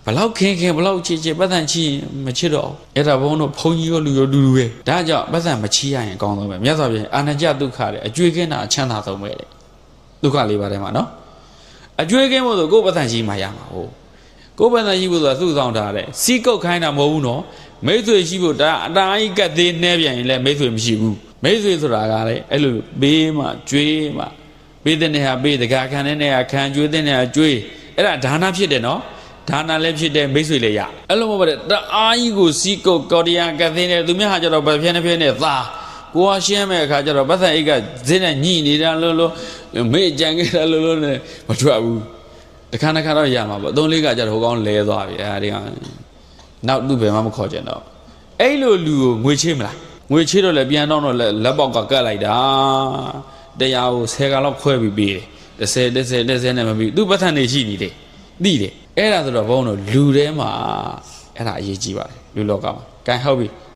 ဘလောက်ခင်ဘလောက်ချစ်ပတ်စံချီမချစ်တော့အဲ့ဒါဘုန်းတို့ဘုန်းကြီးရောလူရောလူပဲဒါကြောင့်ပတ်စံမချီရရင်အကောင်းဆုံးပဲမြတ်စွာဘုရားအာဏာကျဒုက္ခတဲ့အကျွေးကင်းတာအချမ်းသာဆုံးပဲတဲ့ဒုက္ခလေးပါထဲမှာနော်အကျွေးကင်းဖို့ဆိုကိုယ်ပတ်စံရှိမှရမှာဟုတ်ကိုယ်ပတ်စံရှိဖို့ဆိုတာသူ့ဆောင်ထားတဲ့စီးကုတ်ခိုင်းတာမဟုတ်ဘူးနော်မိတ်ဆွေရှိဖို့ဒါအတားကြီးကတ်သေးနှဲပြန်ရင်လည်းမိတ်ဆွေမရှိဘူးမိတ်ဆွေဆိုတာကလည်းအဲ့လိုပေးမှကျွေးမှပေးတဲ့နေရာပေးတကာခံတဲ့နေရာခံကျွေးတဲ့နေရာကျွေးအဲ့ဒါဒါနဖြစ်တယ်နော်ဒါနလည်းဖြစ်တယ်မိတ်ဆွေလည်းရအဲ့လိုမဟုတ်ပါနဲ့တအားကြီးကိုစီးကုတ်ကော်ဒီယာကတ်သေးတယ်သူများဟာကြတော့ဗဖျက်နဲ့နဲ့သာကိုကရှင်းမဲ့အခါကျတော့ပတ်စံအိတ်ကဇင်းနဲ့ညှိနေတာလို့မေ့ကြံခဲ့တာလို့နဲ့မထွက်ဘူးတခါတော့ရမှာပေါ့အသုံးလေးကကျတော့ဟိုကောင်းလဲသွားပြီအဲဒီကနောက်သူ့ဘယ်မှမခေါ်ကြတော့အဲ့လိုလူကိုငွေချေးမလားငွေချေးတော့လည်းပြန်တော့လက်ပေါက်ကကတ်လိုက်တာတရားကို10ကလောက်ခွဲပြီးပေးတယ်10နဲ့မပြီးသူ့ပတ်စံနေရှိနေတယ်သိတယ်အဲ့ဒါဆိုတော့ဘုန်းတို့လူထဲမှာအဲ့ဒါအရေးကြီးပါတယ်လူလောကမှာ gain ဟုတ်ပြီ